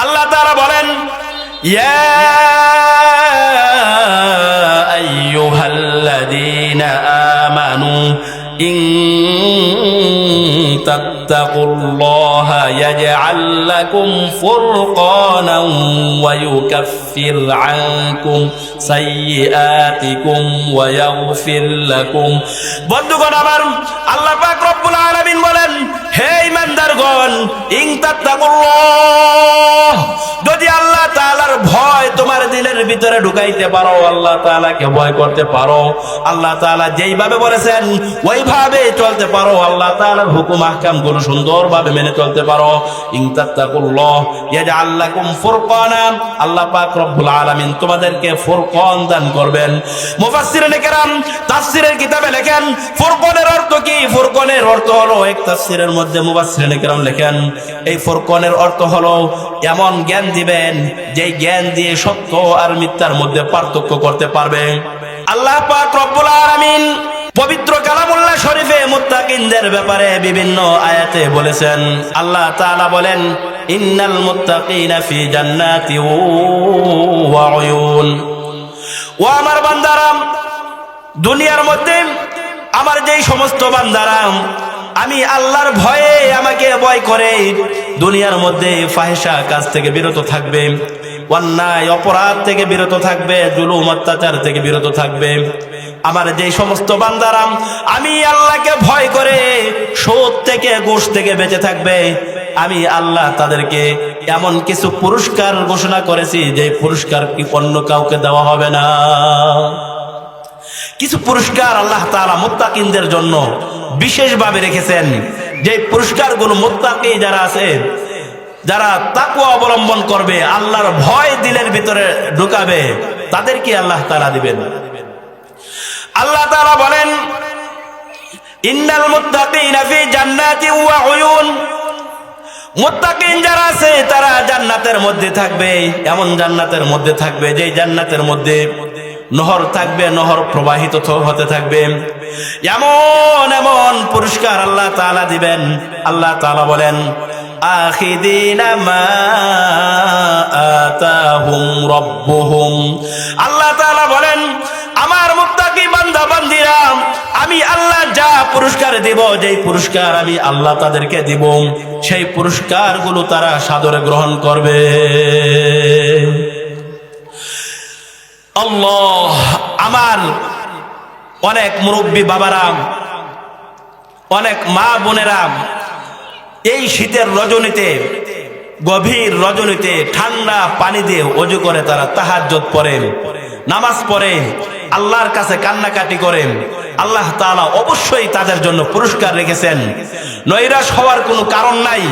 আল্লাহ তাআলা বলেন, ইয়া আইয়ুহাল্লাযীনা আমানু ইন তাত্তাকুল্লাহা ইয়াজআল লাকুম ফুরকানান ওয়া ইউকাফির আনকুম সাইয়্যাতিকুম ওয়া ইয়াগফির লাকুম। বন্ধুগণ আমার, আল্লাহ পাক রব্বুল আলামিন বলেন, হে ঈমানদারগণ, ইন তাত্তাকুল্লাহ, যদি আল্লাহ তাআলার ভয় তোমার দিলের ভিতরে ঢুকাইতে পারো, আল্লাহ তাআলাকে ভয় করতে পারো, আল্লাহ তাআলা যেইভাবে বলেছেন ওইভাবে চলতে পারো, আল্লাহ তাআলার হুকুম আহকাম গুলো সুন্দরভাবে মেনে চলতে পারো, ইন তাত্তাকুল্লাহ ইয়াজআল লাকুম ফুরকানা, আল্লাহ পাক রব্বুল আলামিন তোমাদেরকে ফুরকান দান করবেন। মুফাসসিরিনে কেরাম তাফসীরের কিতাবে লেখেন, ফুরকানের অর্থ কি? ফুরকানের অর্থ হলো, এক তাফসীরের মধ্যে মুফাসসিরিনে কেরাম লেখেন, এই ফুরকানের অর্থ হলো এমন জ্ঞান দিবেন যেই জ্ঞান দিয়ে সত্য আর মিথ্যার মধ্যে পার্থক্য করতে পারবে। আল্লাহ পাক রব্বুল আলামিন পবিত্র কালামুল্লাহ শরীফে মুত্তাকিনদের ব্যাপারে বিভিন্ন আয়াতে বলেছেন। আল্লাহ তাআলা বলেন, ইন্নাল মুত্তাকিনা ফি জান্নাতি ওয়া উয়ুন। ও আমার বান্দারা, দুনিয়ার মধ্যে আমার যেই সমস্ত বান্দারা আমি আল্লাহর ভয়ে আমাকে ভয় করে দুনিয়ার মধ্যে ফাহিশা কাজ থেকে বিরত থাকবে, অন্যায় অপরাধ থেকে বিরত থাকবে, জুলুম অত্যাচার থেকে বিরত থাকবে, আমার যেই সমস্ত বান্দারা আমি আল্লাহকে ভয় করে সুদ থেকে ঘুষ থেকে বেঁচে থাকবে, আমি আল্লাহ তাদেরকে এমন কিছু পুরস্কার ঘোষণা করেছি যে পুরস্কার কি অন্য কাউকে দেওয়া হবে না। কিছু পুরস্কার আল্লাহ তাআলা মুত্তাকিনদের জন্য বিশেষভাবে রেখেছেন, যে পুরস্কারগুলো মুত্তাকি যারা আছে, যারা তাকওয়া অবলম্বন করবে, আল্লাহর ভয় দিলের ভিতরে ঢুকাবে, তাদেরকে আল্লাহ তাআলা দিবেন। আল্লাহ তাআলা বলেন, ইন্নাল মুত্তাকিনা ফি জান্নাতি ওয়া উয়ুন। মুত্তাকিন যারা আছে তারা জান্নাতের মধ্যে থাকবে, এমন জান্নাতের মধ্যে থাকবে যে জান্নাতের মধ্যে নহর থাকবে, নহর প্রবাহিত হতে থাকবে, এমন এমন পুরস্কার আল্লাহ তাআলা দিবেন। আল্লাহ তাআলা বলেন, আখিদিনা মা আতাহুম রাব্বুহুম। আল্লাহ তাআলা বলেন, আমার মুত্তাকি বান্দা বান্দিরা আমি আল্লাহ যা পুরস্কার দেব, যেই পুরস্কার আমি আল্লাহ তাদেরকে দিব, সেই পুরস্কারগুলো তারা সাদরে গ্রহণ করবে। আল্লাহ, আমার অনেক মুরব্বী বাবারা, অনেক মা বোনেরা এই শীতের রজনীতে, গভীর রজনীতে ঠান্ডা পানি দিয়ে ওযু করে তারা তাহাজ্জুদ পড়ে, নামাজ পড়ে, আল্লাহর কাছে কান্নাকাটি করেন। আল্লাহ তাআলা অবশ্যই তাদের জন্য পুরস্কার রেখেছেন। নৈরাশ হওয়ার কোনো কারণ নাই,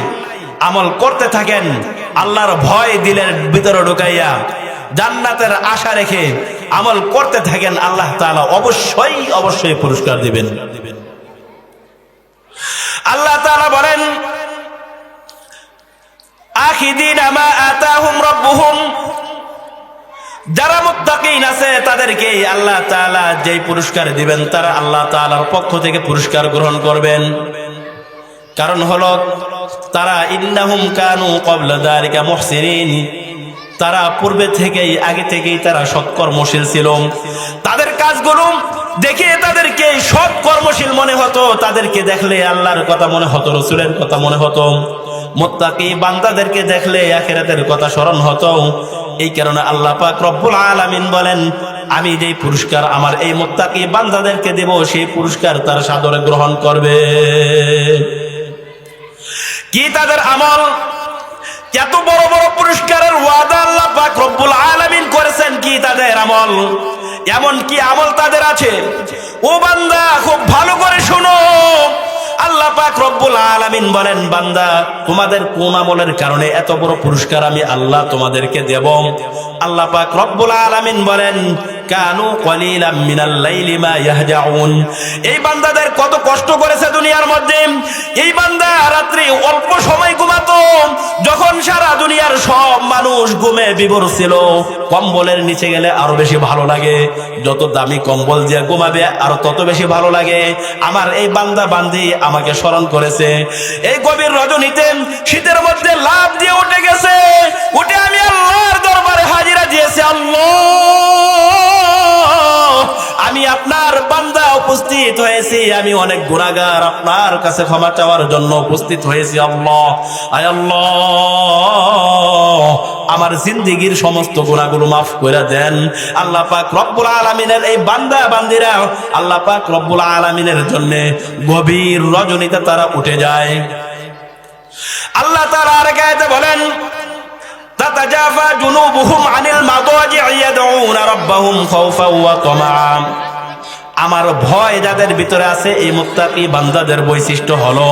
আমল করতে থাকেন, আল্লাহর ভয় দিলের ভিতরে ঢুকাইয়া জান্নাতের আশা রেখে আমল করতে থাকেন, আল্লাহ তাআলা অবশ্যই অবশ্যই পুরস্কার দিবেন। আল্লাহ তাআলা বলেন, আখিদিনা মা আতাহুম রাব্বুহুম। যারা মুত্তাকিন আছে তাদেরকে আল্লাহ তাআলা যেই পুরস্কার দিবেন, তারা আল্লাহ তাআলার পক্ষ থেকে পুরস্কার গ্রহণ করবেন। কারণ হলো তারা ইন্নাহুম কানু ক্বাবলা যালিকা মুহসিনিন, তারা পূর্বে থেকেই, আগে থেকেই তারা সৎকর্মশীল ছিল। তাদের কাজগুলো দেখে তাদেরকে সৎকর্মশীল মনে হতো, তাদেরকে দেখলে আল্লাহর কথা মনে হতো, রাসূলের কথা মনে হতো, মুত্তাকি বান্দাদেরকে দেখলে আখিরাতের কথা স্মরণ হতো। এই কারণে আল্লাহ পাক রব্বুল আলামিন বলেন, আমি যেই পুরস্কার আমার এই মুত্তাকি বান্দাদেরকে দেব, সেই পুরস্কার তারা সাদরে গ্রহণ করবে। কি তাদের আমল! এত বড় বড় পুরস্কারের ওয়াদা আল্লাহ পাক রব্বুল আলামিন করেছেন, কি তাদের আমল! এমন কি আমল তাদের আছে? ও বান্দা, খুব ভালো করে শোনো। আল্লাহ পাক রব্বুল আলামিন বলেন, বান্দা, তোমাদের কোন আমলের কারণে এত বড় পুরস্কার আমি আল্লাহ তোমাদেরকে দেব? আল্লাহ পাক রব্বুল আলামিন বলেন, কানু কলিলাম মিনাল লাইলি মা ইয়াহজাউন। এই বান্দাদের কত কষ্ট করেছে দুনিয়ার মধ্যে। এই বান্দা রাত্রি অল্প সময় ঘুমাতো, যখন সারা দুনিয়ার সব মানুষ ঘুমে বিভোর ছিল। কম্বলের নিচে গেলে আরো বেশি ভালো লাগে, যত দামি কম্বল দিয়ে ঘুমাবে আরো তত বেশি ভালো লাগে। আমার এই বান্দা বান্দি আমাকে স্মরণ করেছে। এই গভীর রজনীতে শীতের মধ্যে লাফ দিয়ে উঠে গেছে, উঠে আমি অনেক গুনাহগার, আপনার কাছে ক্ষমা চাওয়ার জন্য উপস্থিত হয়েছি। আল্লাহ, আয় আল্লাহ, আমার জিন্দেগীর সমস্ত গুনাহগুলো মাফ করে দেন। আল্লাহ পাক রব্বুল আলামিনের এই বান্দা বান্দিরা আল্লাহ পাক রব্বুল আলামিনের জন্য গভীর রজনীতে তারা উঠে যায়। আল্লাহ তাআলা আরেক আয়াতে বলেন, তাতাজাফা জুনুবুহুম আনিল মাদাজি'i ইয়াদউনা রাব্বাহুম খাওফাও ওয়া তামাআ। আমার ভয় যাদের ভিতরে আছে, এই মুত্তাকি বান্দাদের বৈশিষ্ট্য হলো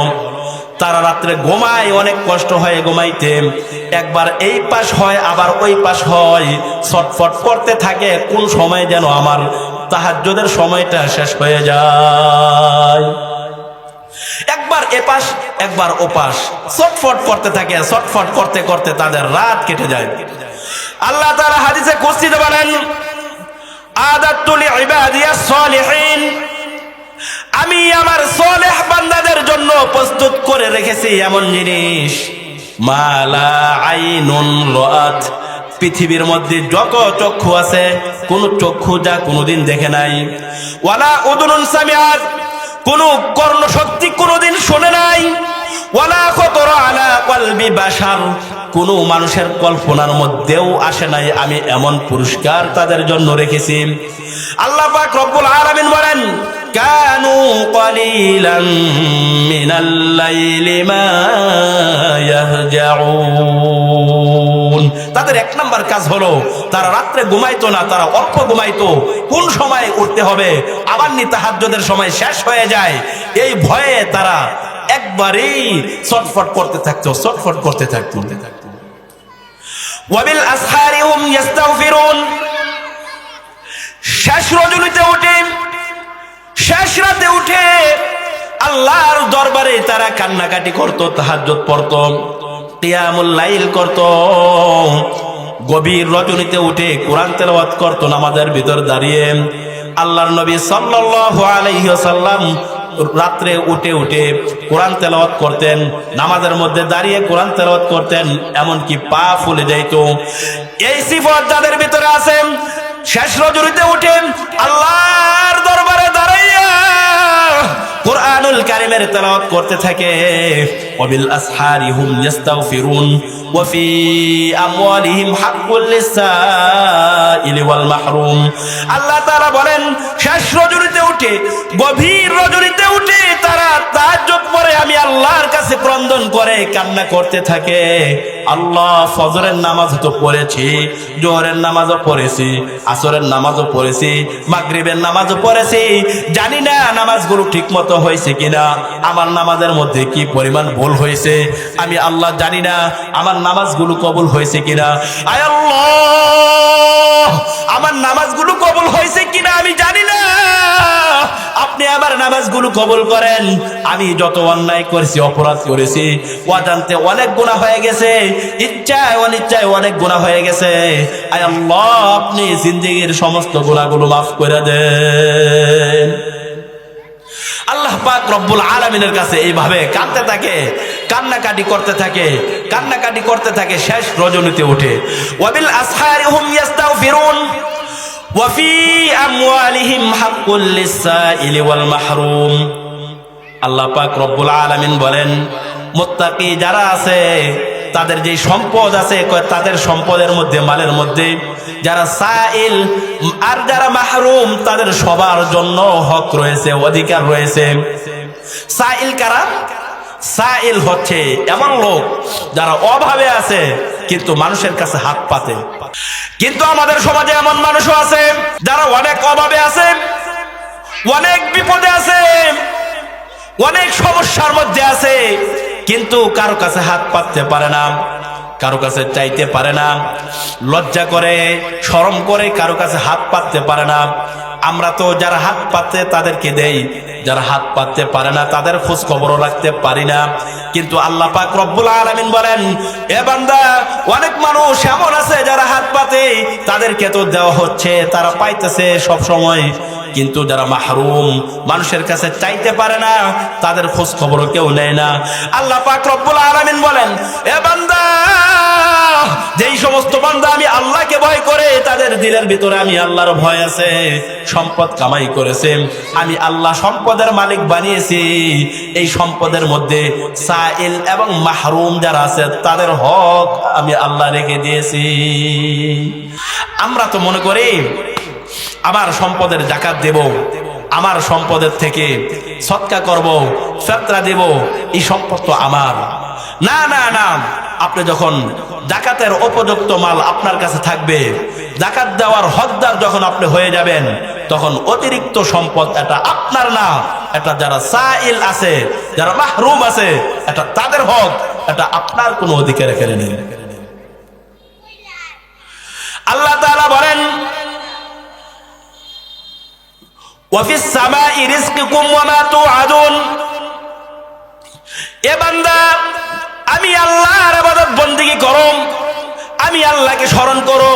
তারা রাত্রে ঘুমায়, অনেক কষ্ট হয় ঘুমাইতে, একবার এই পাশ হয় আবার ওই পাশ হয়, ছটফট করতে থাকে কোন সময় যেন আমার তাহাজ্জুদের সময়টা শেষ হয়ে যায়। একবার এপাশ একবার ওপাশ ছটফট করতে থাকে, ছটফট করতে করতে তাদের রাত কেটে যায়। আল্লাহ তাআলা হাদিসে কুদসিতে বলেন, আদাতু লিইবাদিয়াস সালিহিন, আমি আমার সালেহ বান্দাদের জন্য প্রস্তুত করে রেখেছি এমন জিনিস, মালা আইনুন রাআত, পৃথিবীর মধ্যে যত চক্ষু আছে কোন চক্ষু যা কোনোদিন দেখে নাই, ওয়ালা উযুনুন সামিআত, কোন কর্ণ শক্তি কোনোদিন শোনে নাই, ওয়ালা খাতারা আলা কলবি বাশার, কোন মানুষের কল্পনার মধ্যেও আসে নাই, আমি এমন পুরস্কার তাদের জন্য রেখেছি। আল্লাহ পাক রব্বুল আলামিন বলেন, কানু কলিলাম মিনাল লাইলি মা ইয়াহজাউন, তাদের এক নাম্বার কাজ হলো তারা রাত্রে ঘুমাইতো না, তারা অল্প ঘুমাইতো, কোন সময় উঠতে হবে আবার তাহাজ্জুদের সময় শেষ হয়ে যায়, এই ভয়ে তারা একবারেই ছটফট করতে থাকতো, ছটফট করতে থাকতো। ওয়াবিল আসহারি হুম ইস্তাগফিরুন, শেষ রজনীতে উঠে, শেষ রাতে উঠে আল্লাহর দরবারে তারা কান্নাকাটি করত, তাহাজ্জুদ পড়ত, কিয়ামুল লাইল করত, গভীর রজনীতে উঠে কোরআন তেলাওয়াত করত নামাজের ভিতর দাঁড়িয়ে। আল্লাহর নবী সাল্লাল্লাহু আলাইহি ওয়াসাল্লাম রাত্রে উঠে উঠে কোরআন তেলাওয়াত করতেন, নামাজের মধ্যে দাঁড়িয়ে কোরআন তেলাওয়াত করতেন, এমনকি পা ফুলে যাইত। এই সিফত যাদের ভিতরে আছে, শেষ রজনীতে উঠে আল্লাহর দরবারে দাঁড়াইয়া কুরআনুল কারীমের তেলাওয়াত করতে থাকে। ওয়াবিল আসহারি হুম ইস্তাগফিরুন ওয়া ফি আমওয়ালিহিম হাক্কুল লিসাইলি ওয়াল মাহরুম। আল্লাহ তাআলা বলেন, শেষ রজনীতে উঠে, গভীর রজনীতে উঠে তারা তাহাজ্জুদ পড়ে, আমি আল্লাহর কাছে ক্রন্দন করে কান্না করতে থাকে। আল্লাহ, ফজরের নামাজ তো পড়েছি, জোহরের নামাজও পড়েছি, আসরের নামাজও পড়েছি, মাগরিবের নামাজও পড়েছি, জানি না নামাজগুলো ঠিক মতো হয়েছে কিনা, আমার নামাজের মধ্যে কি পরিমাণ ভুল হয়েছে, আমি আল্লাহ জানি না আমার নামাজগুলো কবুল হয়েছে কিনা। আয় আল্লাহ, আমার নামাজগুলো কবুল হয়েছে কিনা আমি জানি না, আপনি আমার নামাজগুলো কবুল করেন। আমি যত অন্যায় করেছি, অপরাধ করেছি, অজান্তে অনেক গুনাহ হয়ে গেছে, ইচ্ছায় অনিচ্ছায় অনেক গুনাহ হয়ে গেছে। আয় আল্লাহ, আপনি জিন্দেগীর সমস্ত গুনাহগুলো মাফ করে দেন। আল্লাহ পাক রব্বুল আলামিনের কাছে এইভাবে কাঁদতে থাকে, কান্নাকাটি করতে থাকে, কান্নাকাটি করতে থাকে শেষ রজনীতে উঠে। ওয়াবিল আসহারি হুম ইস্তাগফিরুন ওয়া ফি আমওয়ালিহিম হাক্কুল লিসাইলি ওয়াল মাহরুম। আল্লাহ পাক রব্বুল আলামিন বলেন, মুত্তাকি যারা আছে তাদের যে সম্পদ আছে, তাদের সম্পদের মধ্যে, মালের মধ্যে যারা সাইল আর যারা মাহরুম, তাদের সবার জন্য হক রয়েছে, অধিকার রয়েছে। সাইল কারা? সাইল হচ্ছে এমন লোক যারা অভাবে আছে কিন্তু মানুষের কাছে হাত পাতে। কিন্তু আমাদের সমাজে এমন মানুষও আছে যারা অনেক অভাবে আছে, অনেক বিপদে আছে, অনেক সমস্যার মধ্যে আছে, কিন্তু কারো কাছে হাত পাততে পারে না, কারো কাছে চাইতে পারে না, লজ্জা করে, শরম করে কারো কাছে হাত পাততে পারে না। আমরা তো যারা হাত পাততে তাদেরকে দেই, যারা হাত পাততে পারে না তাদের খোঁজ খবরও রাখতে পারি না। কিন্তু আল্লাহ পাক রব্বুল আলামিন বলেন, এ বান্দা, অনেক মানুষ এমন আছে যারা হাত পাতে, তাদেরকে তো দেওয়া হচ্ছে, তারা পাইতেছে সব সময়, কিন্তু যারা মাহরুম, মানুষের কাছে চাইতে পারে না, তাদের খোঁজ খবরও কেউ নেয় না। আল্লাহ পাক রব্বুল আলামিন বলেন, এ বান্দা, যেই সমস্ত বান্দা আমি আল্লাহকে ভয় করে তাদের দিলের ভিতরে আমি আল্লাহর ভয় আছে, সম্পদ কামাই করেছে, আমি আল্লাহ সম্পদের মালিক বানিয়েছি, এই সম্পদের মধ্যে সাইল এবং মাহরুম যারা আছে তাদের হক আমি আল্লাহ রেখে দিয়েছি। আমরা তো মনে করি আমার সম্পদের যাকাত দেব, আমার সম্পদের থেকে সদকা করব, ফিতরা দেব, এই সম্পদ তো আমার। না না না, আপনি যখন যাকাতের উপযুক্ত মাল আপনার কাছে থাকবে, যাকাত দেওয়ার হকদার যখন আপনি হয়ে যাবেন, তখন অতিরিক্ত সম্পদ এটা আপনার না, এটা যারা সাইল আছে, যারা মাহরুম আছে, এটা তাদের হক, এটা আপনার কোনো অধিকার এখানে নেই। আল্লাহ তাআলা বলেন ওয়াফিস সামাই রিজকুকুম ওয়া মা তুআদুন। এ বান্দা, আমি আল্লাহর ইবাদত বندگی করো, আমি আল্লাহকে স্মরণ করো,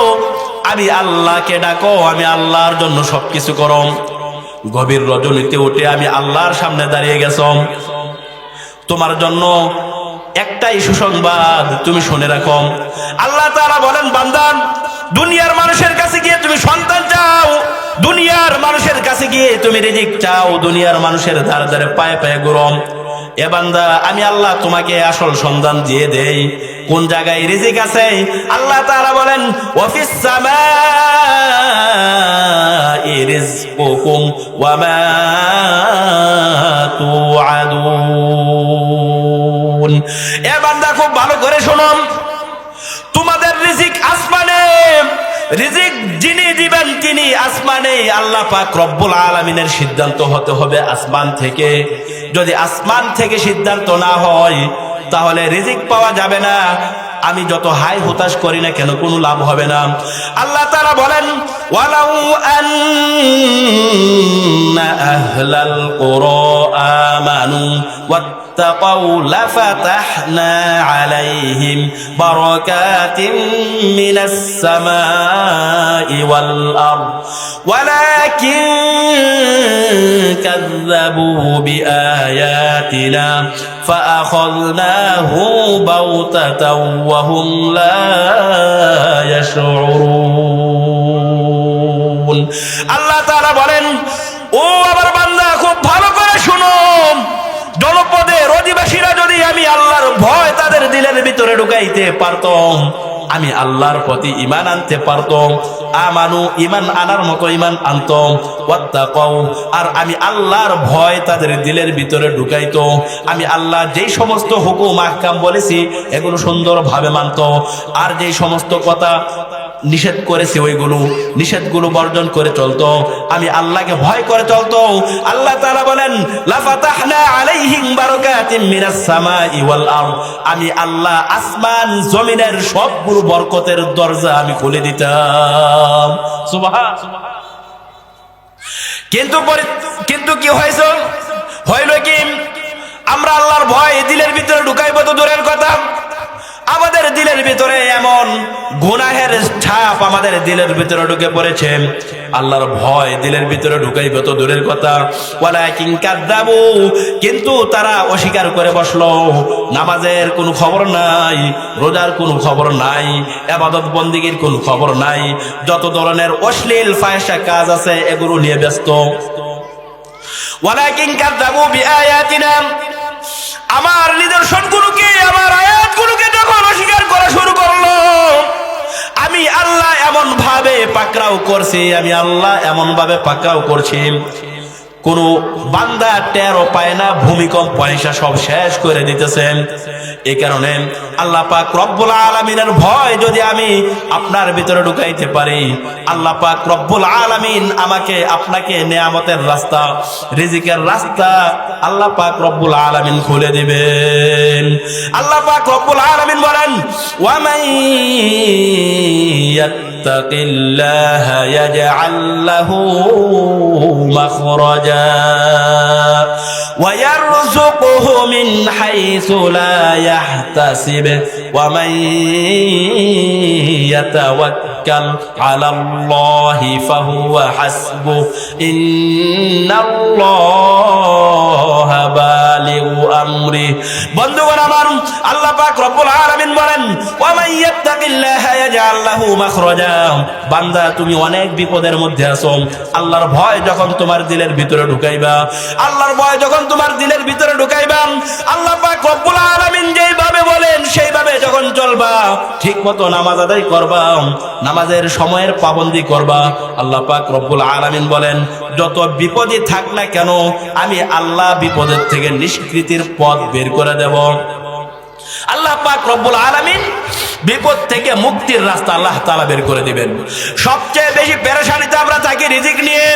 আমি আল্লাহকে ডাকো, আমি আল্লাহর জন্য সবকিছু করো। গভীর রজনীতে উঠে আমি আল্লাহর সামনে দাঁড়িয়ে গেছো, তোমার জন্য একটাই সুসংবাদ, তুমি শুনে রাখো। আল্লাহ তাআলা বলেন বান্দা, দুনিয়ার মানুষের কাছে গিয়ে তুমি সন্তান চাও, দুনিয়ার মানুষের কাছে গিয়ে তুমি রিজিক চাও, দুনিয়ার মানুষের ধারে ধারে পায়ে পায়ে ঘুরো। এ বান্দা, আমি আল্লাহ তোমাকে আসল সন্ধান দিয়ে দেই, কোন জায়গায় রিজিক আছে। আল্লাহ তাআলা বলেন ওয়াফিস সামাই রিজকুকুম ওয়া মা তুআদুন। এ বান্দা, খুব ভালো করে শোনো, তোমাদের রিজিক আসমানে, রিজিক যিনি দিবেন তিনি আসমানে। আল্লাহ পাক রব্বুল আলামিনের সিদ্ধান্ত হতে হবে আসমান থেকে। যদি আসমান থেকে সিদ্ধান্ত না হয় তাহলে রিজিক পাওয়া যাবে না। আমি যত হাই হুতাশ করি না কেন, কোনো লাভ হবে না। আল্লাহ তাআলা বলেন ওয়ালাউ আন্না আহলাল কুরা আমানু ওয়াত্তাকাউ লাফাতাহনা আলাইহিম বারাকাতিন মিনাস সামাই ওয়াল আরদ ওয়ালাকিন কাযযাবু বিআয়াতিনা ফাআখাযনাহু বাগতাতাও ওয়া হুম লা ইয়াশউরুন। আল্লাহ তাআলা বলেন, ও আমার বান্দা, খুব ভালো করে শুনো, জনপদের অধিবাসীরা যদি আমি আল্লাহর ভয় তাদের দিলের ভিতরে ঢুকাইতে পারতাম, আমি আল্লাহর প্রতি ঈমান আনতে পারতাম, আমানু ঈমান আনার মতো ঈমান আনতাম, ওয়াত্তাকাউ আর আমি আল্লাহর ভয় তাদের দিলের ভিতরে ঢুকাইতো, আমি আল্লাহ যেই সমস্ত হুকুম আহকাম বলেছি এগুলো সুন্দরভাবে মানত, আর যেই সমস্ত কথা নিষেধ করেছি ওইগুলো নিষেধগুলো বর্জন করে চলতো, আমি আল্লাহকে ভয় করে চলতো। আল্লাহ তাআলা বলেন লাফাতাহনা আলাইহিম বারাকাতিন মিনাস সামাই ওয়াল আরদ, আমি আল্লাহ আসমান জমিনের সবগুলো বরকতের দরজা আমি খুলে দিতাম। সুবহান। কিন্তু কি হয়েছে, হইল কি, আমরা আল্লাহর ভয় দিলের ভিতরে ঢুকাইব তো দূরের কথা, আমাদের দিলের ভিতরে এমন গুনাহের ছাপ আমাদের দিলের ভিতরে ঢুকে পড়েছে, আল্লাহর ভয় দিলের ভিতরে ঢুকাইব তো দূরের কথা, ওয়ালাকিন কাযযাবু কিন্তু তারা অস্বীকার করে বসলো। নামাজের কোনো খবর নাই, রোজার কোনো খবর নাই, ইবাদত বন্দেগীর কোনো খবর নাই, যত ধরনের অশ্লীল ফাহিশা কাজ আছে এগুলো নিয়ে ব্যস্ত। ওয়ালাকিন কাযযাবু বিআয়াতিনা, আমার নিদর্শনগুলোকে, আমার আয়াতগুলোকে যখন অস্বীকার করা শুরু করলো, আমি আল্লাহ এমন ভাবে পাকড়াও করছি, আমি আল্লাহ এমন ভাবে পাকড়াও করছি, কোন বান্দা টেরও পায় না, ভূমিকম্প পয়সা সব শেষ করে দিতেছেন। এই কারণে আল্লাহ পাক রব্বুল আলামিনের ভয় যদি আমি আপনার ভিতরে ঢুকাইতে পারি, আল্লাহ পাক রব্বুল আলামিন আমাকে আপনাকে নেয়ামতের রাস্তা, রিজিকের রাস্তা আল্লাহ পাক রব্বুল আলামিন খুলে দিবেন। আল্লাহ পাক রব্বুল আলামিন বলেন ওয়া মান ইয়াত্তাকিল্লাহা ইয়াজআল লাহু মাখরাজা ওয়া ইয়ারযুকুহু মিন হাইসু লা ইয়াহতাসিব ওয়া মান ইয়াতাওয়াক্কাল ইয়াতাওয়াক্কাল আলাল্লাহি ফাহুয়া হাসবুহ ইন্নাল্লাহা বালিগু আমরি। বন্ধুগণ আমার, আল্লাহ পাক রব্বুল আলামিন বলেন ওয়া মান ইয়াত্তাকিল্লাহা ইয়াজআল লাহু মাখরাজা। বান্দা তুমি অনেক বিপদের মধ্যে আছো, আল্লাহর ভয় যখন তোমার দিলের ভিতরে ঢুকাইবা, আল্লাহর ভয় যখন তোমার দিলের ভিতরে ঢুকাইবা, আল্লাহ পাক রব্বুল আলামিন যেইভাবে বলেন সেইভাবে যখন চলবা, ঠিকমতো নামাজ আদায় করবা, নামাজের সময়ের পাবন্দি করবা, আল্লাহ পাক রব্বুল আলামিন বলেন যত বিপদই থাক না কেন আমি আল্লাহ বিপদের থেকে নিষ্কৃতির পথ বের করে দেব। আল্লাহ পাক রব্বুল আলামিন বিপদ থেকে মুক্তির রাস্তা আল্লাহ তাআলা বের করে দিবেন। সবচেয়ে বেশি পেরেশানিতে আমরা থাকি রিজিক নিয়ে।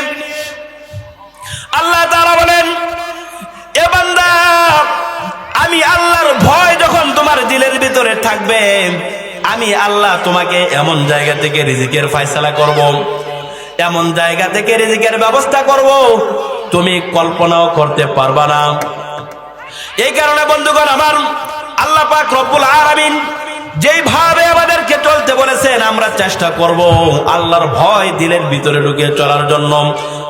আল্লাহ তাআলা বলেন এ বান্দা, আমি আল্লাহর ভয় যখন তোমার দিলের ভিতরে থাকবে, আমি আল্লাহ তোমাকে এমন জায়গা থেকে রিজিকের ফয়সালা করব, এমন জায়গা থেকে রিজিকের ব্যবস্থা করব তুমি কল্পনাও করতে পারবা না। এই কারণে বন্ধুগণ আমার, আল্লাহ পাক রব্বুল আলামিন যেইভাবে আমাদেরকে চলতে বলেছেন আমরা চেষ্টা করব আল্লাহর ভয় দিলের ভিতরে ঢুকিয়ে চলার জন্য।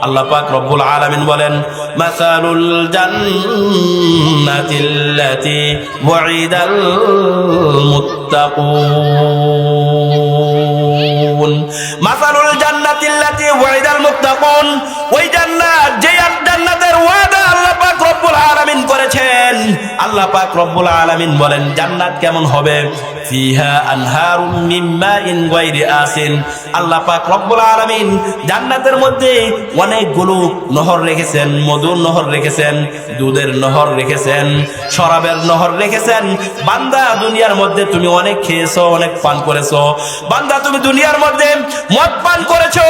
আল্লাহ পাক রব্বুল আলামিন বলেন মাসালুল জান্নাতিল্লাতী ওয়াইদাল মুত্তাকুন। মাসালুল জান্নাতিল্লাতী ওয়াইদাল মুত্তাকুন, ওই জান্নাত যে জান্নাতের ওয়াদা আল্লাহ পাক রব্বুল আলামিন করেছেন। আল্লাহ পাক রব্বুল আলামিন বলেন জান্নাত কেমন হবে? ফিহা আনহারুম মিন মাইন গায়রি আসিন। আল্লাহ পাক রব্বুল আলামিন জান্নাতের মধ্যে অনেকগুলো নহর রেখেছেন, মধুর নহর রেখেছেন, দুধের নহর রেখেছেন, শরাবের নহর রেখেছেন। বান্দা দুনিয়ার মধ্যে তুমি অনেক খেয়েছো, অনেক পান করেছো। বান্দা তুমি দুনিয়ার মধ্যে মদ পান করেছো,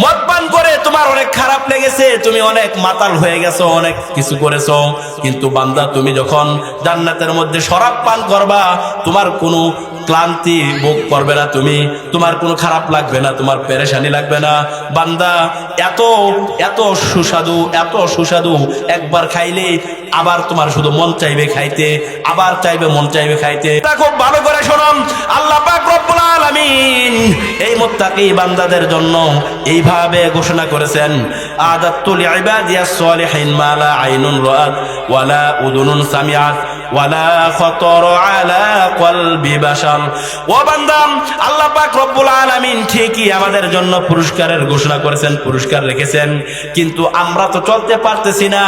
মদ পান করে তোমার অনেক খারাপ লেগেছে, তুমি অনেক মাতাল হয়ে গেছো, অনেক কিছু করেছো। কিন্তু বান্দা তুমি যখন জান্নাতের মধ্যে শরাব পান করবা, তোমার কোনো ক্লান্তি ভোগ করবে না, তুমি তোমার কোনো খারাপ লাগবে না, তোমার পেরেশানি লাগবে না। বান্দা এত এত সুস্বাদু, এত সুস্বাদু, একবার খাইলে আবার তোমার শুধু মন চাইবে খাইতে, আবার চাইবে মন চাইবে খাইতে। খুব ভালো করে শোনো, আল্লাহ পাক রব্বুল আলামিন এই মুত্তাকি বান্দাদের জন্য এইভাবে ঘোষণা করেছেন আদাতু লিইবাদিয়াস সালিহিন মা লা আইনুন রাআত ওয়ালা উযুনুন সামিআত ওয়ালা খাতার আলা কলবি বাশার। ও বান্দা, আল্লাহ পাক রব্বুল আলামিন ঠিকই আমাদের জন্য পুরস্কারের ঘোষণা করেছেন, পুরস্কার রেখেছেন, কিন্তু আমরা তো চলতে পারতেছি না।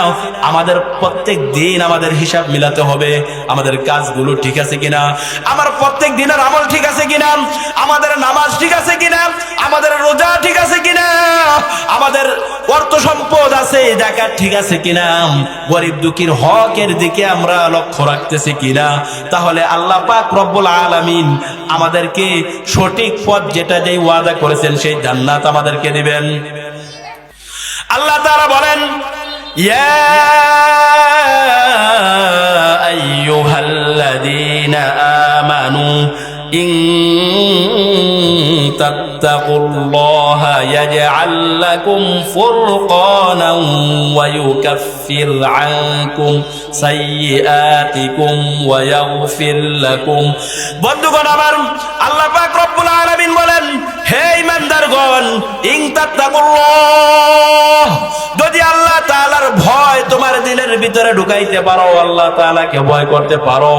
আমাদের প্রত্যেক দিন আমাদের হিসাব মিলাতে হবে, আমাদের কাজগুলো ঠিক আছে কিনা, আমার প্রত্যেক দিনের আমল ঠিক আছে কিনা, আমাদের নামাজ ঠিক আছে কিনা, আমাদের রোজা ঠিক আছে কিনা, আমাদের অর্থ সম্পদ আছে, যাকাত ঠিক আছে কিনা, গরিব দুঃখীর হকের দিকে আমরা লক্ষ্য রাখতেছি কিনা। তাহলে আল্লাহ পাক রব্বুল আলামিন আমাদেরকে সঠিক পথ, যেটা যেই ওয়াদা করেছেন সেই জান্নাত আমাদেরকে দিবেন। আল্লাহ তাআলা বলেন ইয়া আইয়ুহাল্লাযীনা আমানু ইন তাত্তাকুল্লাহা ইয়াজআল লাকুম ফুরকানান ওয়া ইউকাফির আনকুম সাইয়্যাতিকুম ওয়া ইয়াগফির লাকুম। বন্ধুগণ আমার, আল্লাহ পাক রব্বুল আলামিন বলেন হে ঈমানদারগণ, ইন তাত্তাকুল্লাহ, যদি আল্লাহ তাআলার ভয় তোমার দিলের ভিতরে ঢুকাইতে পারো, আল্লাহ তাআলাকে ভয় করতে পারো,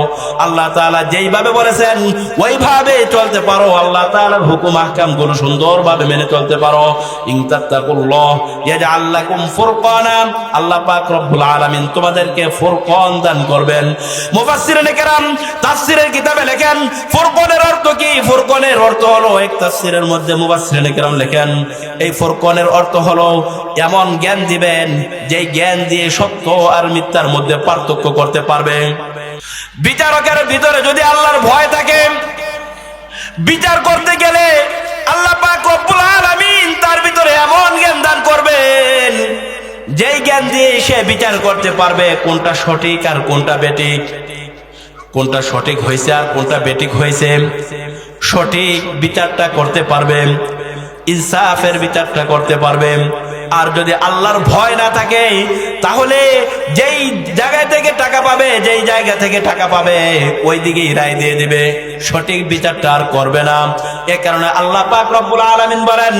আল্লাহ তাআলা যেইভাবে বলেছেন ওইভাবে চলতে পারো, আল্লাহ তাআলার হুকুম আহকাম গুলো সুন্দরভাবে মেনে চলতে পারো, ইন তাত্তাকুল্লাহ ইয়াজআল লাকুম ফুরকানা, আল্লাহ পাক রব্বুল আলামিন তোমাদেরকে ফুরকান দান করবেন। মুফাসসিরিনে কেরাম তাফসীরের কিতাবে লেখেন ফুরকানের অর্থ কি? ফুরকানের অর্থ হলো, এক তাফসীরের মধ্যে মুফাসসিরিনে কেরাম লেখেন এই ফুরকানের অর্থ হলো এমন জ্ঞান দিবেন যেই জ্ঞান দিয়ে সত্য আর মিথ্যার মধ্যে পার্থক্য করতে পারবে। বিচারকের ভিতরে যদি আল্লাহর ভয় থাকে, বিচার করতে গেলে আল্লাহ পাক রব্বুল আলামিন তার ভিতরে এমন জ্ঞান দান করবেন যেই জ্ঞান দিয়ে সে বিচার করতে পারবে কোনটা সঠিক আর কোনটা বেঠিক, কোনটা সঠিক হয়েছে আর কোনটা বেঠিক হয়েছে। সঠিক বিচারটা করতে পারবে, ইনসাফের বিচারটা করতে পারবে, আর যদি আল্লাহর ভয় না থাকে তাহলে যেই জায়গা থেকে টাকা পাবে, যেই জায়গা থেকে টাকা পাবে ওই দিকেই রায় দিয়ে দিবে, সঠিক বিচারটা আর করবে না। এ কারণে আল্লাহ পাক রব্বুল আলামিন বলেন,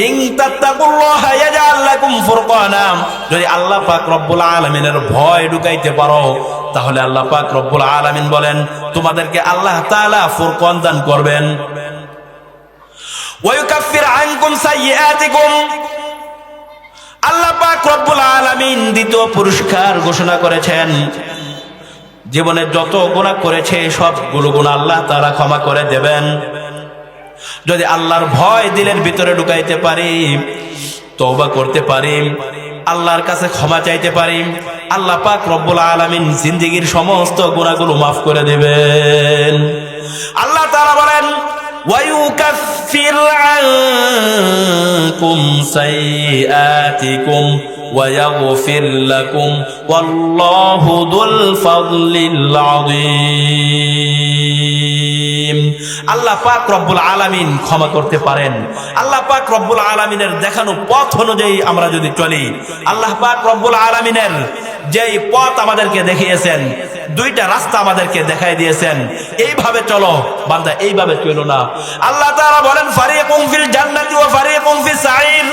ইন তাত্তাকুল্লাহা ইয়াজআল লাকুম ফুরকানা, যদি আল্লাহ পাক রব্বুল আলামিনের ভয় ঢুকাইতে পারো তাহলে আল্লাহ পাক রব্বুল আলামিন বলেন তোমাদেরকে আল্লাহ তাআলা ফুরকান দান করবেন। ওয়া ইউকাফির আনকুম সাইয়্যাতিকুম, আল্লাহ পাক রব্বুল আলামিন দ্বিতীয় পুরস্কার ঘোষণা করেছেন, জীবনে যত গুনাহ করেছে সবগুলো গুনাহ আল্লাহ তাআলা ক্ষমা করে দেবেন যদি আল্লাহর ভয় দিলের ভিতরে ঢুকাইতে পারি, তওবা করতে পারি, আল্লাহর কাছে ক্ষমা চাইতে পারি, আল্লাহ পাক রব্বুল আলামিন জিন্দেগীর সমস্ত গুনাহগুলো মাফ করে দেবেন। আল্লাহ তাআলা বলেন, ওয়ায়ুকাফির আনকুম সাইয়্যাতিকুম ওয়ায়াগফির লাকুম ওয়াল্লাহু যুল ফাদলিল আযীম। আল্লাহ পাক রব্বুল আলামিন ক্ষমা করতে পারেন। আল্লাহ পাক রব্বুল আলামিনের দেখানো পথ অনুযায়ী আমরা যদি চলি, আল্লাহ পাক রব্বুল আলামিনের যেই পথ আমাদেরকে দেখিয়েছেন, দুইটা রাস্তা আমাদেরকে দেখাই দিয়েছেন, এইভাবে চলো বান্দা, এইভাবে চলো না। আল্লাহ তাআলা বলেন, ফারিকুম ফিল জান্নাতি ওয়া ফারিকুম ফিস সাঈর।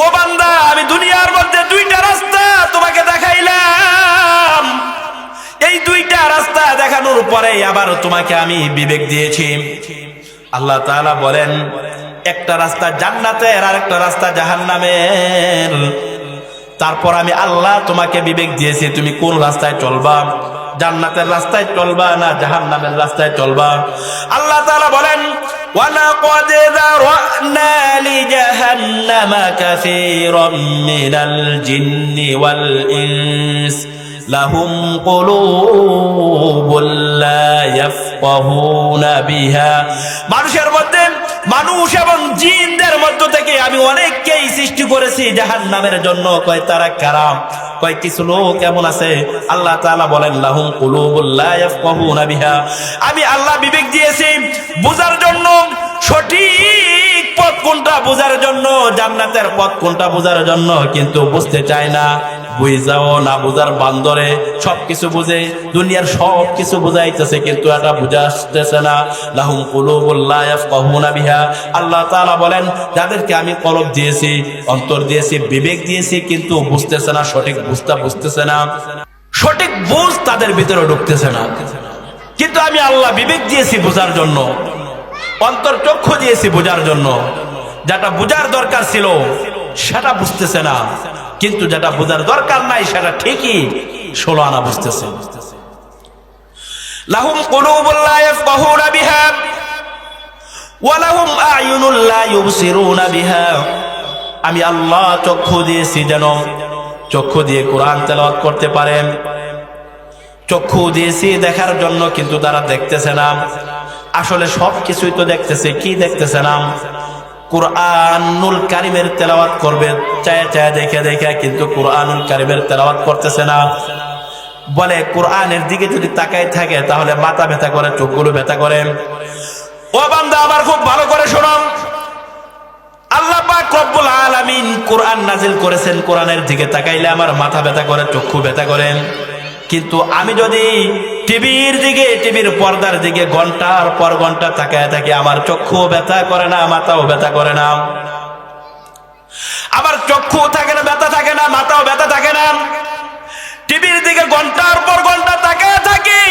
ও বান্দা, আমি দুনিয়ার মধ্যে দুইটা রাস্তা তোমাকে দেখাইলাম, এই দুইটা রাস্তা দেখানোর পরে আবার তোমাকে আমি বিবেক দিয়েছি। আল্লাহ তাআলা বলেন, একটা রাস্তা জান্নাতের আর একটা রাস্তা জাহান্নামের। তারপর আমি আল্লাহ তোমাকে বিবেক দিয়েছি, তুমি কোন রাস্তায় চলবা, জান্নাতের রাস্তায় চলবা না জাহান্নামের রাস্তায় চলবা। আল্লাহ তাআলা বলেন, ওয়ালাকাদ যারানা লিজাহান্নামা কাসীরাম মিনাল জিন্নি ওয়াল ইনস লাহুম কুলুবুন লা ইয়াফকাহুনা বিহা। মানুষের মধ্যে, মানুষ এবং জিনদের মধ্য থেকে আমি অনেককেই সৃষ্টি করেছি জাহান্নামের জন্য। কয় তারা কারা? কয় কিছু লোক এমন আছে, আল্লাহ তাআলা বলেন, লাহুম কুলুবুন লা ইয়াফকাহুনা বিহা, আমি আল্লাহ বিবেক দিয়েছি বোঝার জন্য, সঠিক পথ কোনটা বোঝার জন্য, জান্নাতের পথ কোনটা বোঝার জন্য, কিন্তু বুঝতে চায় না। বুঝাও না বুঝার বান্দরে সবকিছু বুঝে, দুনিয়ার সবকিছু বুঝাইতেছে কিন্তু এটা বুঝাতেছে না। লাহুম কুলুবুন লা ইয়াফকাহুনা বিহা। আল্লাহ তাআলা বলেন, যাদেরকে আমি কলব দিয়েছি, অন্তর দিয়েছি, বিবেক দিয়েছি, কিন্তু বুঝতেছে না, সঠিক বুঝতেছে না, সঠিক বুঝ তাদের ভিতরে ঢুকতেছে না। কিন্তু আমি আল্লাহ বিবেক দিয়েছি বোঝার জন্য, অন্তর চক্ষু দিয়েছি বোঝার জন্য। যেটা বোঝার দরকার ছিল সেটা বুঝতেছে না, কিন্তু যেটা বোঝার দরকার নাই সেটা ঠিকই 16 আনা বুঝতেছে। লাহুম কুলুবুন লা ইয়াফকাহুনা বিহা ওয়া লাহুম আ'য়ুনুন লা ইউবসিরুনা বিহা। আমি আল্লাহ চক্ষু দিয়েছি যেন চক্ষু দিয়ে কোরআন তেলাওয়াত করতে পারেন, চক্ষু দিয়েছি দেখার জন্য, কিন্তু তারা দেখতেছে না। আসলে সবকিছুই তো দেখতেছে, কি দেখতেছে না? কুরআনুল কারীমের তেলাওয়াত করবে চায় চায় দেখে দেখে, কিন্তু কুরআনুল কারীমের তেলাওয়াত করতেছে না। বলে কুরআনের দিকে যদি তাকায় থাকে তাহলে মাথা ব্যথা করে, চোখগুলো ব্যথা করে। ও বান্দা, আবার খুব ভালো করে শোনো, আল্লাহ পাক রব্বুল আলামিন কুরআন নাজিল করেছেন, কোরআনের দিকে তাকাইলে আমার মাথা ব্যথা করে, চক্ষু ব্যথা করে। কিন্তু আমি যদি টিভির দিকে, টিভির পর্দার দিকে ঘন্টার পর ঘন্টা তাকায় থাকি, আমার চক্ষু ব্যথা করে না, মাথাও ব্যথা করে না। আমার চক্ষু থাকে না, ব্যথা থাকে না, মাথাও ব্যথা থাকে না। টিভির দিকে ঘন্টার পর ঘন্টা তাকায় থাকি,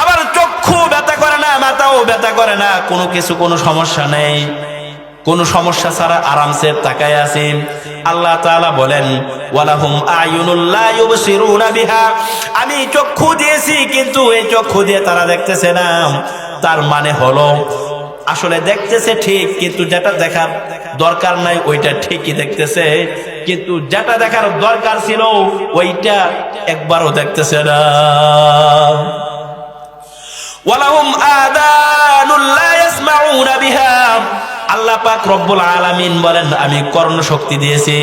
আবার চক্ষু ব্যথা করে না, মাথাও ব্যথা করে না, কোনো কিছু, কোনো সমস্যা নেই, কোন সমস্যা ছাড়া আরামসে তাকায় আছি। আল্লাহ তাআলা বলেন, ওয়ালাহুম আ'য়ুনুন লা ইউবসিরুনা বিহা, আমি চক্ষু দিয়েছি কিন্তু এই চক্ষু দিয়ে তারা দেখতেছে না। তার মানে হলো আসলে দেখতেছে ঠিক, কিন্তু যেটা দেখার দরকার নাই ওইটা ঠিকই দেখতেছে, কিন্তু যেটা দেখার দরকার ছিল ওইটা একবারও দেখতেছে না। ওয়ালাহুম আযানুন লা ইয়াসমাউনা বিহা। আল্লাহ পাক রব্বুল আলামিন বলেন, আমি কর্ণ শক্তি দিয়েছি,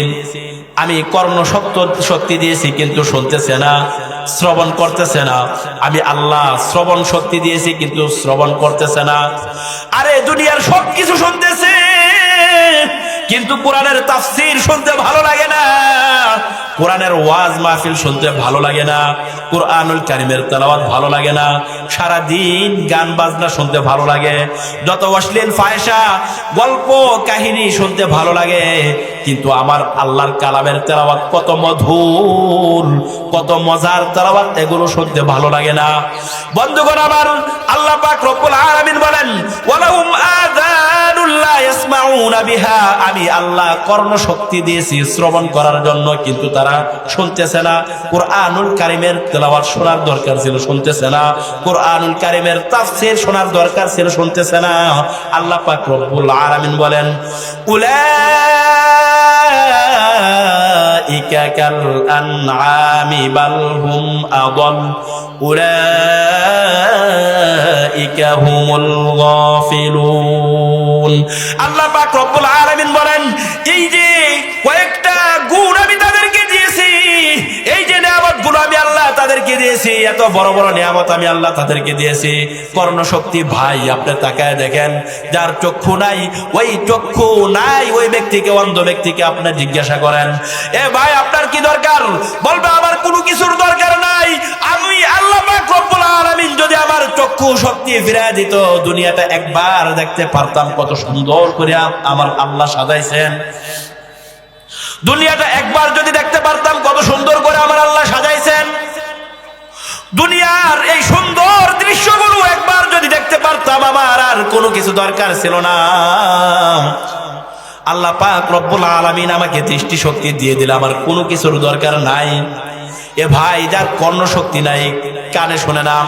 আমি কর্ণ শক্তি দিয়েছি কিন্তু শুনতেছে না, শ্রবণ করতেছে না। আমি আল্লাহ শ্রবণ শক্তি দিয়েছি কিন্তু শ্রবণ করতেছে না। আরে দুনিয়ার সবকিছু শুনতেছে কিন্তু কোরআনের তাফসীর শুনতে ভালো লাগে না, কোরআনের ওয়াজ মাহফিল শুনতে ভালো লাগে না, কোরআনুল কারীমের তেলাওয়াত ভালো লাগে না, সারা দিন গান বাজনা শুনতে ভালো লাগে, যত অশ্লীল ফায়সা গল্প কাহিনী শুনতে ভালো লাগে, কিন্তু আমার আল্লাহর কালামের তেলাওয়াত কত মধুর, কত মজার তেলাওয়াত, এগুলো শুনতে ভালো লাগে না। বন্ধুগণ আমার, আল্লাহ পাক রব্বুল আলামিন বলেন, ওয়ালাহুম আযানুল লা ইয়াসমাউনা বিহা, আমি আল্লাহ কর্ণ শক্তি দিয়েছি শ্রবণ করার জন্য, কিন্তু তারা শুনতেছে না। কোরআনুল কারীমের তেলাওয়াত শোনার দরকার ছিল, শুনতেছে না। কোরআনুল কারীমের তাফসীর শোনার দরকার ছিল, শুনতেছে না। আল্লাহ পাক রব্বুল আলামিন বলেন, উলাইকা কাল আনআমি বাল হুম আযাল উলাইকা হুমুল গাফিলুন। আল্লাহ পাক রব্বুল আলামিন বলেন, এই যে কয়েকটা গুণ আমি তাদেরকে দিয়েছি, এই যে নিয়ামতগুলো আমি আল্লাহ তাদেরকে দিয়েছি, এত বড় বড় নিয়ামত আমি আল্লাহ তাদেরকে দিয়েছি। কর্ণশক্তি ভাই, আপনি তাকায় দেখেন, যার চক্ষু নাই, ওই চক্ষু নাই ওই ব্যক্তিকে, অন্ধ ব্যক্তিকে আপনি জিজ্ঞাসা করেন, এ ভাই আপনার কি দরকার? বলবে আমার কোনো কিছুর দরকার নাই, আমি আল্লাহ পাক রব্বুল আলামিন যদি আমার চক্ষু শক্তি ফিরিয়ে দিত, দুনিয়াটা একবার দেখতে পারতাম, কত সুন্দর করে আমার আল্লাহ সাজাইছেন। দুনিয়াটা একবার যদি দেখতে পারতাম, কত সুন্দর করে আমার আল্লাহ সাজাইছেন। দুনিয়ার এই সুন্দর দৃশ্যগুলো একবার যদি দেখতে পারতাম, আমার আর কোনো কিছু দরকার ছিল না। আল্লাহ পাক রব্বুল আলামিন আমাকে দৃষ্টি শক্তি দিয়ে দিল, আমার কোনো কিছুর দরকার নাই। এ ভাই, যার কর্ণ শক্তি নাই, কানে শুনে না,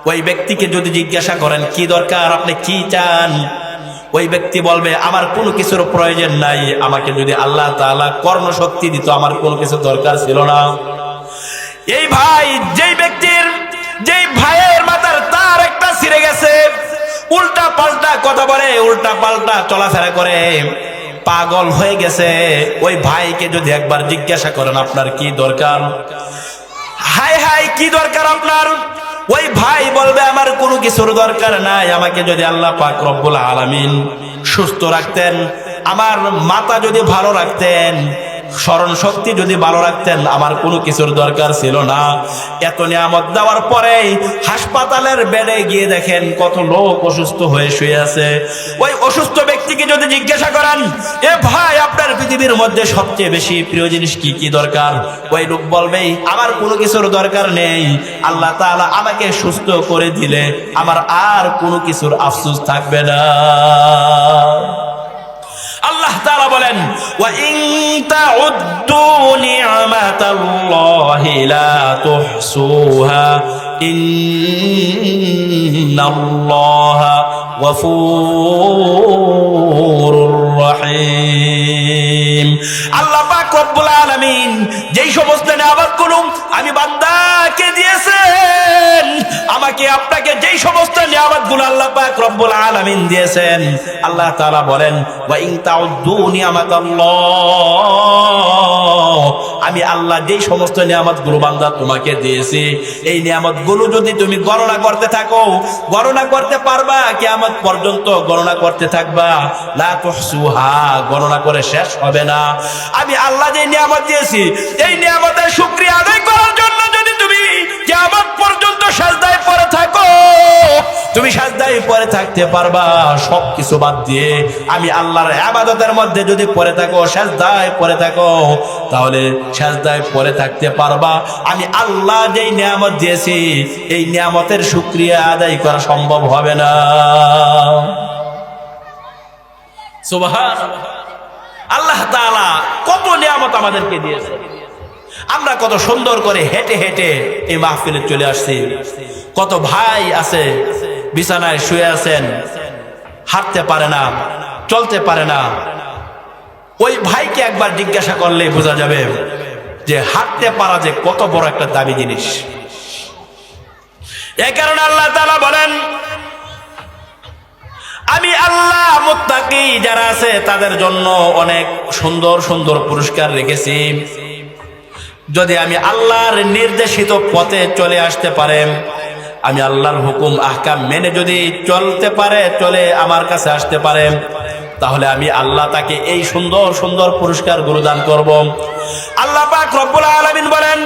ওই ব্যক্তিকে যদি জিজ্ঞাসা করেন কি দরকার, আপনি কি চান, ওই ব্যক্তি বলবে আমার কোনো কিছুর প্রয়োজন নাই, আমাকে যদি আল্লাহ তাআলা কর্ণ শক্তি দিত, আমার কোনো কিছু দরকার ছিল না। এই ভাই, যেই ভাইয়ের মাথার তার একটা ছিঁড়ে গেছে, উল্টা পাল্টা কথা বলে, উল্টা পাল্টা চলাফেরা করে, পাগল হয়ে গেছে, ওই ভাইকে যদি একবার জিজ্ঞাসা করেন আপনার কি দরকার, হাই হাই কি দরকার আপনার, ওই ভাই বলবে আমার কোনো কিছুর দরকার নাই, আমাকে যদি আল্লাহ পাক রব্বুল আলামিন সুস্থ রাখতেন, আমার মাথা যদি ভালো রাখতেন, স্মরণ শক্তি যদি ভালো রাখতেন, আমার কোনো কিছুর দরকার ছিল না। এত নিয়ামত দেওয়ার পরে হাসপাতালের বেডে গিয়ে দেখেন কত লোক অসুস্থ হয়ে শুয়ে আছে। ওই অসুস্থ ব্যক্তিকে যদি জিজ্ঞাসা করেন, এ ভাই আপনার পৃথিবীর মধ্যে সবচেয়ে বেশি প্রিয় জিনিস কি কি দরকার, ওই লোক বলবেই আমার কোনো কিছুর দরকার নেই, আল্লাহ তাআলা আমাকে সুস্থ করে দিলে আমার আর কোনো কিছুর আফসোস থাকবে না। আল্লাহ তাআলা বলেন, ওয়া ইন তাউদ্দু নি'মাতাল্লাহি লা তুহসুহা ইন্নাল্লাহা গফুরুর রহিম। আল্লাহ পাক রব্বুল আলামিন যেই সমস্ত নিয়ামতগুলো আমি বান্দাকে দিয়েছেন, আমাকে আপনাকে যেই সমস্ত নিয়ামতগুলো আল্লাহ পাক রব্বুল আলামিন দিয়েছেন, আল্লাহ তাআলা বলেন, ওয়া ইন তাউদ্দু নি'মাতাল্লাহ, আমি আল্লাহ যেই সমস্ত নিয়ামতগুলো বান্দা তোমাকে দিয়েছি, এই নিয়ামতগুলো যদি তুমি গণনা করতে থাকো, গণনা করতে পারবা, কিয়ামত পর্যন্ত গণনা করতে থাকবা, লা তুহসুহা, গণনা করে শেষ হবে না। আমি আল্লাহ যে নিয়ামত দিয়েছি, এই নিয়ামতের শুকরিয়া আদায় করার জন্য যদি তুমি কিয়ামত পর্যন্ত সিজদায় পড়ে থাকো, তুমি সিজদায় পড়ে থাকতে পারবা। সবকিছু বাদ দিয়ে আমি আল্লাহর ইবাদতের মধ্যে যদি পড়ে থাকো, সিজদায় পড়ে থাকো, তাহলে সিজদায় পড়ে থাকতে পারবা। আমি আল্লাহ যেই নিয়ামত দিয়েছি, এই নিয়ামতের শুকরিয়া আদায় করা সম্ভব হবে না। সুবহানাল্লাহ। আল্লাহ তাআলা কত নিয়ামত আমাদেরকে দিয়েছে, আমরা কত সুন্দর করে হেঁটে হেঁটে এই মাহফিলে চলে আসছি। কত ভাই আছে বিছানায় শুয়ে আছেন, হাঁটতে পারে না, চলতে পারে না। ওই ভাইকে একবার জিজ্ঞাসা করলে বোঝা যাবে যে হাঁটতে পারা যে কত বড় একটা দামি জিনিস। এই কারণে আল্লাহ তাআলা বলেন, আমি আল্লাহ মুত্তাকি যারা আছে তাদের জন্য অনেক সুন্দর সুন্দর পুরস্কার রেখেছি। যদি আমি আল্লাহর নির্দেশিত পথে চলে আসতে পারে, আমি আল্লাহর হুকুম আহকাম মেনে যদি চলতে পারে, চলে আমার কাছে আসতে পারে, তাহলে আমি আল্লাহ তাকে এই সুন্দর সুন্দর পুরস্কার দান করব। আল্লাহ পাক রব্বুল আলামিন বলেন,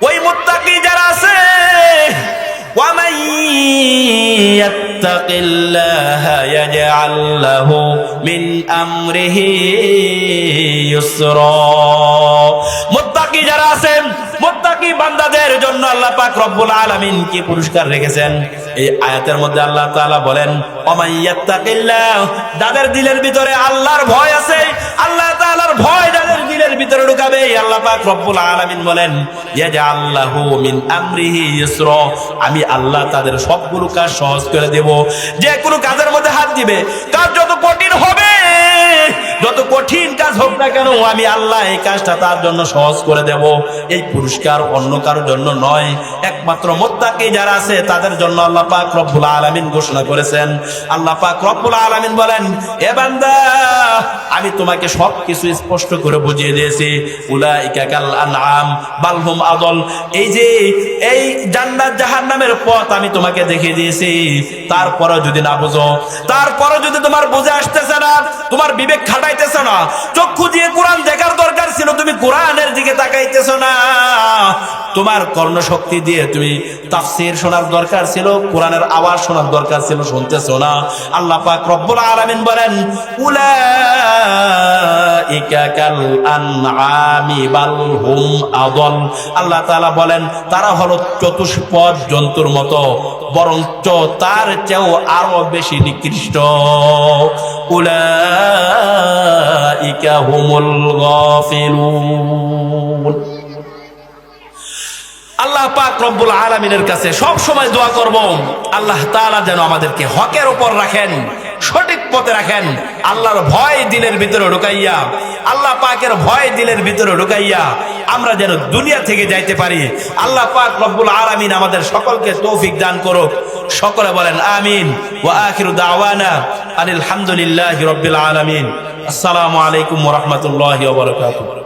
ওই মুত্তাকি যারা আছে, وَمَن يَتَّقِ اللَّهَ يَجْعَل لَّهُ مِنْ أَمْرِهِ يُسْرًا। মুত্তাকি যারা আছেন, মুত্তাকি বান্দাদের জন্য আল্লাহ পাক রব্বুল আলামিন কি পুরস্কার রেখেছেন? এই আয়াতের মধ্যে আল্লাহ তাআলা বলেন, ওয়ামান ইয়াত্তাকিল্লাহ, যাদের দিলের ভিতরে আল্লাহর ভয় আছে, আল্লাহ তাআলার ভয় যাদের দিলের ভিতরে ঢুকাবে, আল্লাহ পাক রব্বুল আলামিন বলেন, ইয়াজআল লাহু মিন আমরিহি ইসরা, আমি আল্লাহ তাদের সবগুলো কাজ সহজ করে দেব। যে কোনো কাজের মধ্যে হাত দিবে, কাজ যত কঠিন হবে, যত কঠিন কাজ হোক না কেন, আমি আল্লাহ এই কাজটা তার জন্য সহজ করে দেব। এই পুরস্কার অন্য কারোর জন্য নয়, একমাত্র মুত্তাকি যারা আছে তাদের জন্য আল্লাহ পাক রব্বুল আলামিন ঘোষণা করেছেন। আল্লাহ পাক রব্বুল আলামিন বলেন, এ বান্দা, আমি তোমাকে সবকিছু স্পষ্ট করে বুঝিয়ে দিয়েছি। উলাইকা কাল আনআম বাল হুম আদল, এই যে এই জান্নাত জাহান্নামের পথ আমি তোমাকে দেখিয়ে দিয়েছি, তারপরে যদি না বুঝো, তারপরে যদি তোমার বুঝে আসতেছে না, তোমার বিবেক খাটাইতেছে না, চক্ষু দিয়ে কোরআন দেখার দরকার ছিল, তুমি কোরআনের দিকে তাকাইতেছো না, তোমার কর্ণশক্তি দিয়ে তুমি তাফসীর শোনার দরকার ছিল, কোরআনের আওয়াজ শোনার দরকার ছিল, শুনতেছো না। আল্লাহ পাক রব্বুল আলামিন বলেন, উলাইকা কাল আনআমি বাল হুম আদল, আল্লাহ তাআলা বলেন তারা হলো চতুষ্পদ জন্তুর মতো, বরঞ্চ তার চেয়েও আরো বেশি নিকৃষ্ট। উলাইকা হুমুল গাফিলুন। আল্লাহ পাক রব্বুল আলামিনের কাছে সব সময় দোয়া করব, আল্লাহ তাআলা যেন আমাদেরকে হকের উপর রাখেন, সঠিক পথে রাখেন। আল্লাহর ভয় দিলের ভিতরে ঢুকাইয়া, আল্লাহ পাকের ভয় দিলের ভিতরে ঢুকাইয়া আমরা যেন দুনিয়া থেকে যাইতে পারি। আল্লাহ পাক রব্বুল আলামিন আমাদের সকলকে তৌফিক দান করুক। সকলে বলেন আমিন। ওয়া আখিরু দাওয়ানা আনিল হামদুলিল্লাহি রাব্বিল আলামিন। আসসালামু আলাইকুম ওয়া রাহমাতুল্লাহি ওয়া বারাকাতুহু।